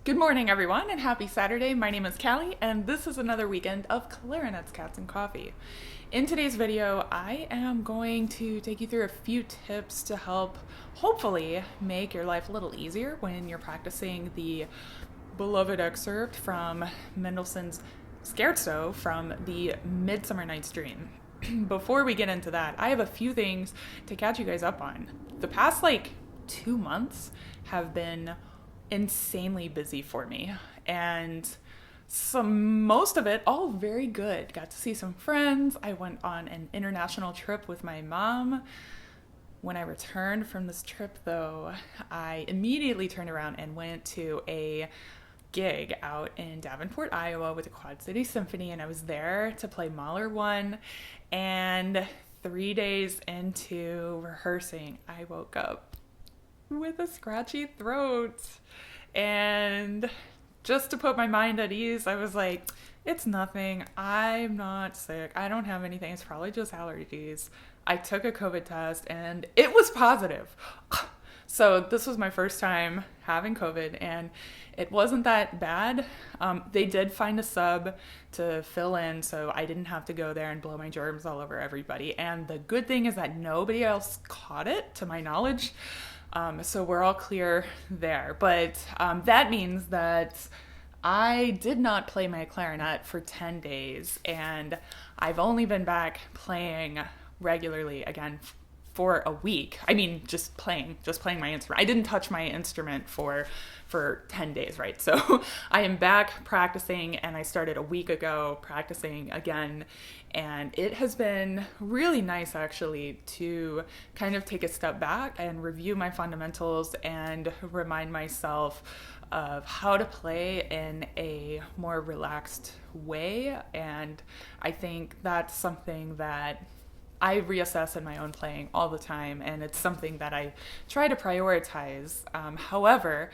Good morning, everyone, and happy Saturday. My name is Callie, and this is another weekend of Clarinets, Cats, and Coffee. In today's video, I am going to take you through a few tips to help, hopefully, make your life a little easier when you're practicing the beloved excerpt from Mendelssohn's Scherzo from the Midsummer Night's Dream. Before we get into that, I have a few things to catch you guys up on. The past, 2 months have been insanely busy for me, and most of it all very good. Got to see some friends. I went on an international trip with my mom. When I returned from this trip, though, I immediately turned around and went to a gig out in Davenport, Iowa with the Quad City Symphony, and I was there to play Mahler 1, and 3 days into rehearsing, I woke up with a scratchy throat. And just to put my mind at ease, I was like, it's nothing. I'm not sick. I don't have anything. It's probably just allergies. I took a COVID test and it was positive. So this was my first time having COVID, and it wasn't that bad. They did find a sub to fill in, so I didn't have to go there and blow my germs all over everybody. And the good thing is that nobody else caught it, to my knowledge. So we're all clear there. But that means that I did not play my clarinet for 10 days, and I've only been back playing regularly again for a week. I mean, just playing my instrument. I didn't touch my instrument for 10 days, right? So I am back practicing, and I started a week ago practicing again. And it has been really nice, actually, to kind of take a step back and review my fundamentals and remind myself of how to play in a more relaxed way. And I think that's something that I reassess in my own playing all the time, and it's something that I try to prioritize. However,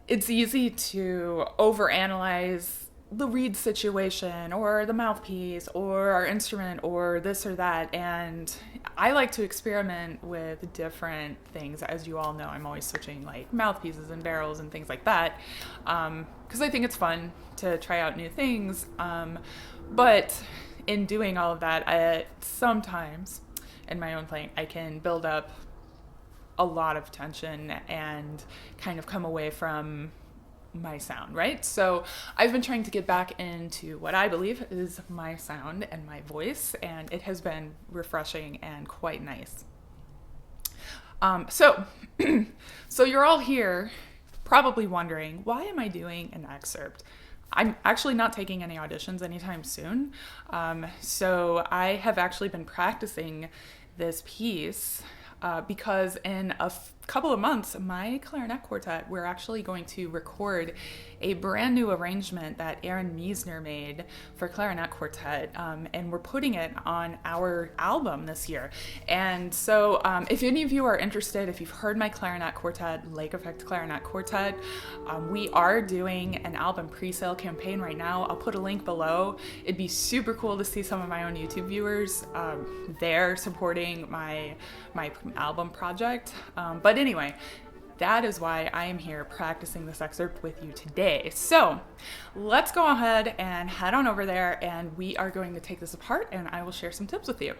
it's easy to overanalyze the reed situation or the mouthpiece or our instrument or this or that, and I like to experiment with different things. As you all know, I'm always switching mouthpieces and barrels and things like that, because I think it's fun to try out new things, but in doing all of that, sometimes in my own playing, I can build up a lot of tension and kind of come away from my sound, right? So I've been trying to get back into what I believe is my sound and my voice, and it has been refreshing and quite nice. So you're all here probably wondering, why am I doing an excerpt? I'm actually not taking any auditions anytime soon. So I have actually been practicing this piece because in a couple of months, my clarinet quartet, we're actually going to record a brand new arrangement that Aaron Miesner made for clarinet quartet, and we're putting it on our album this year. And so if any of you are interested, if you've heard my clarinet quartet, Lake Effect Clarinet Quartet, we are doing an album pre-sale campaign right now. I'll put a link below. It'd be super cool to see some of my own YouTube viewers there supporting my album project. But anyway, that is why I am here practicing this excerpt with you today. So let's go ahead and head on over there, and we are going to take this apart, and I will share some tips with you.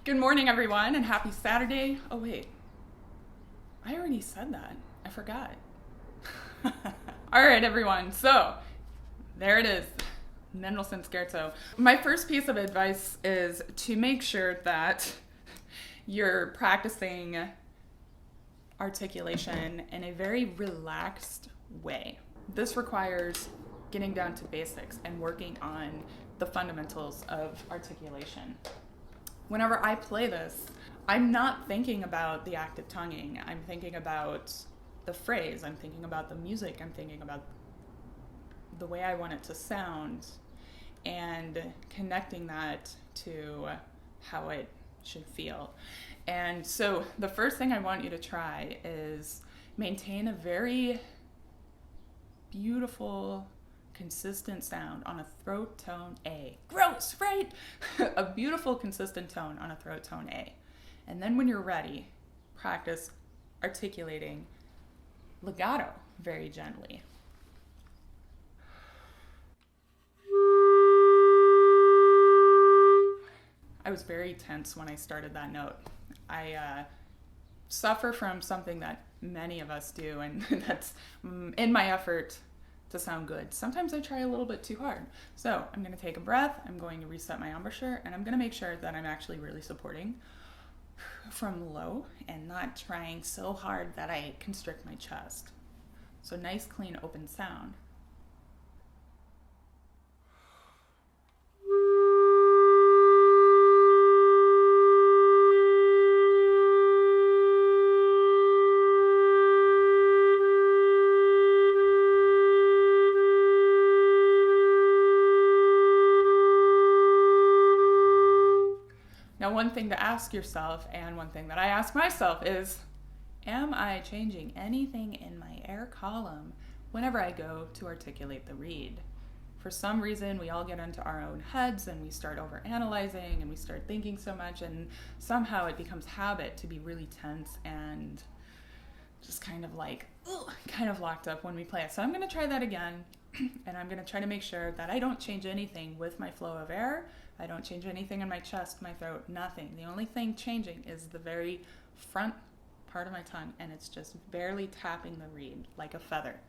Good morning, everyone, and happy Saturday. Oh, wait. I already said that. I forgot. All right, everyone. So there it is. Mendelssohn Scherzo. My first piece of advice is to make sure that you're practicing articulation in a very relaxed way. This requires getting down to basics and working on the fundamentals of articulation. Whenever I play this, I'm not thinking about the act of tonguing. I'm thinking about the phrase. I'm thinking about the music. I'm thinking about the way I want it to sound and connecting that to how it should feel. And so the first thing I want you to try is maintain a very beautiful, consistent sound on a throat tone A. Gross, right? A beautiful, consistent tone on a throat tone A. And then when you're ready, practice articulating legato very gently. I was very tense when I started that note. I suffer from something that many of us do, and that's in my effort to sound good. Sometimes I try a little bit too hard. So I'm going to take a breath, I'm going to reset my embouchure, and I'm going to make sure that I'm actually really supporting from low and not trying so hard that I constrict my chest. So nice, clean, open sound. Now, one thing to ask yourself, and one thing that I ask myself is, am I changing anything in my air column whenever I go to articulate the reed? For some reason, we all get into our own heads and we start overanalyzing and we start thinking so much, and somehow it becomes habit to be really tense and just kind of like, kind of locked up when we play it. So I'm going to try that again, and I'm going to try to make sure that I don't change anything with my flow of air. I don't change anything in my chest, my throat, nothing. The only thing changing is the very front part of my tongue, and it's just barely tapping the reed like a feather.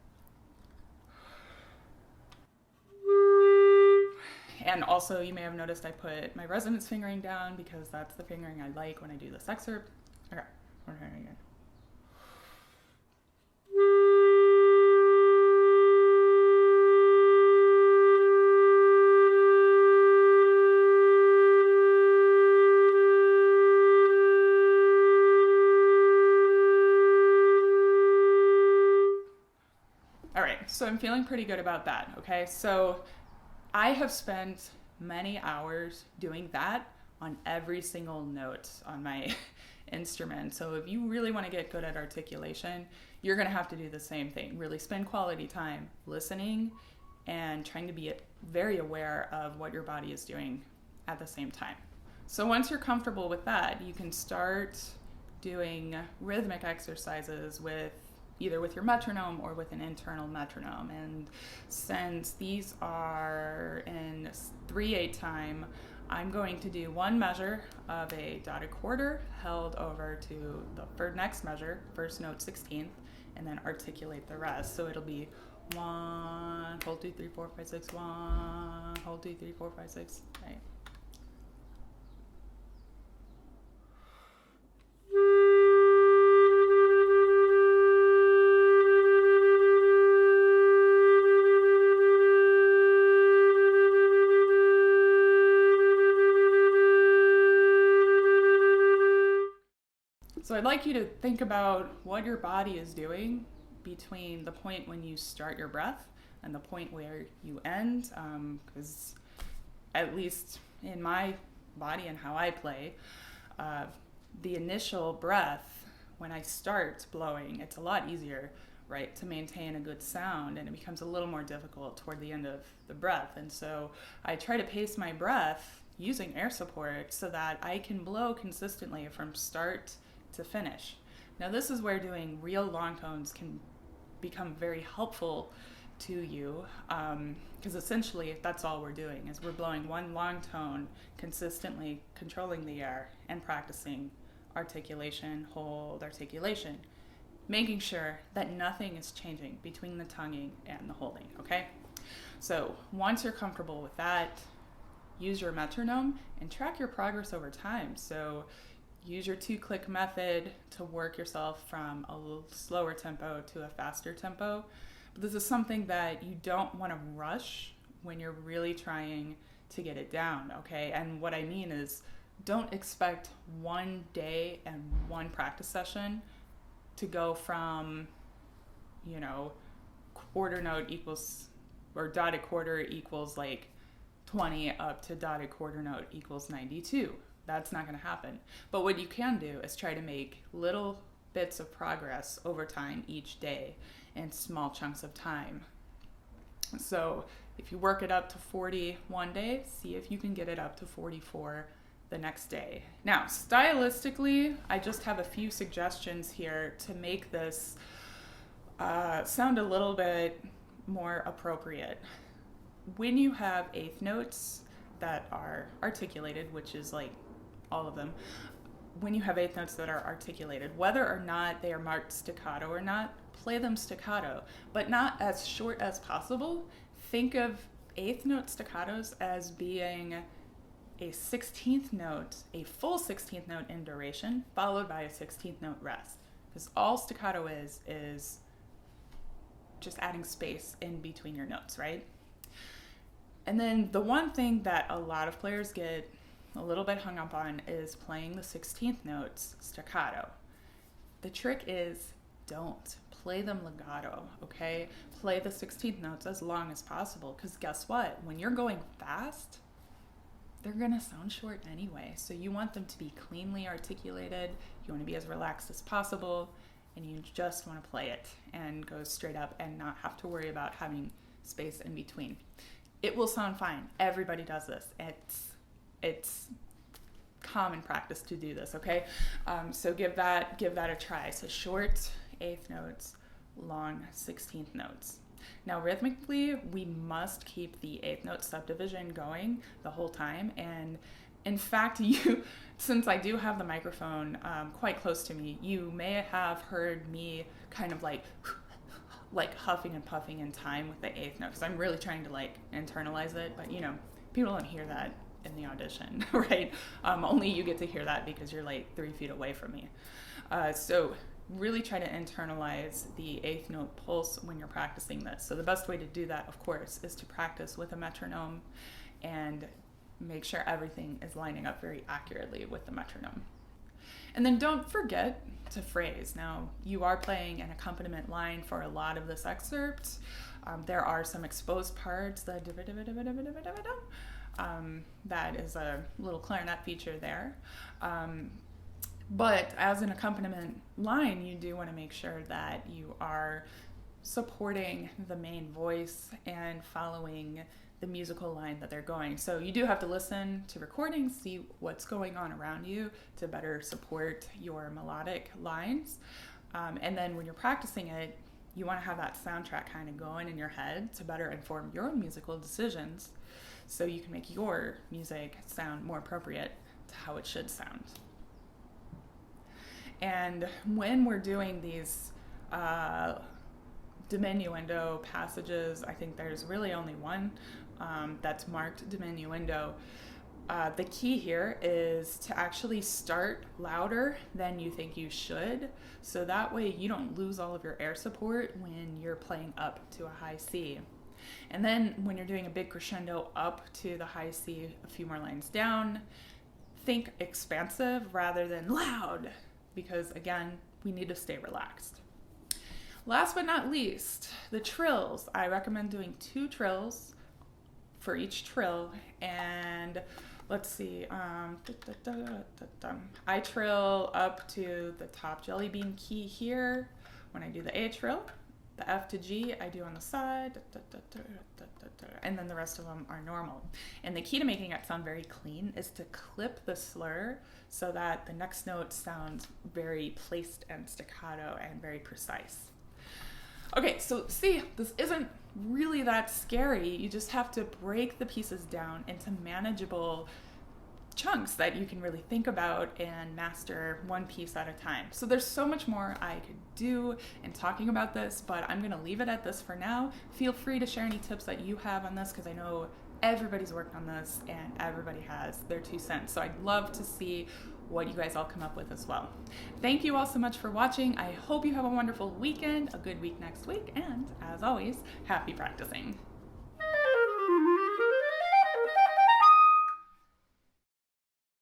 And also, you may have noticed I put my resonance fingering down because that's the fingering I like when I do this excerpt. Okay, we're trying again. So I'm feeling pretty good about that, okay? So I have spent many hours doing that on every single note on my instrument. So if you really want to get good at articulation, you're going to have to do the same thing. Really spend quality time listening and trying to be very aware of what your body is doing at the same time. So once you're comfortable with that, you can start doing rhythmic exercises with either with your metronome or with an internal metronome. And since these are in 3/8 time, I'm going to do one measure of a dotted quarter held over to the next measure, first note 16th, and then articulate the rest. So it'll be 1, hold 2, 3, 4, 5, 6, 1, hold 2, 3, 4, 5, 6, right? So I'd like you to think about what your body is doing between the point when you start your breath and the point where you end, because at least in my body and how I play, the initial breath, when I start blowing, it's a lot easier, right, to maintain a good sound, and it becomes a little more difficult toward the end of the breath. And so I try to pace my breath using air support so that I can blow consistently from start to finish. Now this is where doing real long tones can become very helpful to you, because essentially that's all we're doing is we're blowing one long tone consistently, controlling the air and practicing articulation, hold, articulation, making sure that nothing is changing between the tonguing and the holding, okay? So once you're comfortable with that, use your metronome and track your progress over time. So use your 2-click method to work yourself from a little slower tempo to a faster tempo. But this is something that you don't want to rush when you're really trying to get it down, okay? And what I mean is don't expect one day and one practice session to go from, you know, quarter note equals, or dotted quarter equals like 20 up to dotted quarter note equals 92. That's not going to happen. But what you can do is try to make little bits of progress over time each day in small chunks of time. So if you work it up to 40 one day, see if you can get it up to 44 the next day. Now, stylistically, I just have a few suggestions here to make this sound a little bit more appropriate. When you have eighth notes that are articulated, which is like all of them, when you have eighth notes that are articulated, whether or not they are marked staccato or not, play them staccato, but not as short as possible. Think of eighth note staccatos as being a 16th note, a full 16th note in duration, followed by a 16th note rest. Because all staccato is just adding space in between your notes, right? And then the one thing that a lot of players get a little bit hung up on is playing the 16th notes staccato. The trick is don't play them legato, okay? Play the 16th notes as long as possible, because guess what? When you're going fast, they're gonna sound short anyway. So you want them to be cleanly articulated, you wanna be as relaxed as possible, and you just wanna play it and go straight up and not have to worry about having space in between. It will sound fine. Everybody does this. It's common practice to do this, okay? So give that a try. So short eighth notes, long 16th notes. Now, rhythmically, we must keep the eighth note subdivision going the whole time. And in fact, since I do have the microphone quite close to me, you may have heard me kind of like huffing and puffing in time with the eighth note, because I'm really trying to like internalize it, but you know, people don't hear that in the audition, right? Only you get to hear that because you're like 3 feet away from me. So really try to internalize the eighth note pulse when you're practicing this. So the best way to do that, of course, is to practice with a metronome and make sure everything is lining up very accurately with the metronome. And then don't forget to phrase. Now, you are playing an accompaniment line for a lot of this excerpt. There are some exposed parts, that is a little clarinet feature there. But as an accompaniment line, you do want to make sure that you are supporting the main voice and following the musical line that they're going. So you do have to listen to recordings, see what's going on around you to better support your melodic lines. And then when you're practicing it, you want to have that soundtrack kind of going in your head to better inform your musical decisions so you can make your music sound more appropriate to how it should sound. And when we're doing these diminuendo passages, I think there's really only one that's marked diminuendo. The key here is to actually start louder than you think you should, so that way you don't lose all of your air support when you're playing up to a high C. And then when you're doing a big crescendo up to the high C a few more lines down, think expansive rather than loud, because again, we need to stay relaxed. Last but not least, the trills. I recommend doing 2 trills for each trill, and let's see, I trill up to the top jelly bean key here when I do the A trill. The F to G I do on the side, and then the rest of them are normal. And the key to making it sound very clean is to clip the slur so that the next note sounds very placed and staccato and very precise. Okay, so see, this isn't really that scary. You just have to break the pieces down into manageable chunks that you can really think about and master one piece at a time. So there's so much more I could do in talking about this, but I'm gonna leave it at this for now. Feel free to share any tips that you have on this, because I know everybody's worked on this and everybody has their 2 cents. So I'd love to see what you guys all come up with as well. Thank you all so much for watching. I hope you have a wonderful weekend, a good week next week, and as always, happy practicing.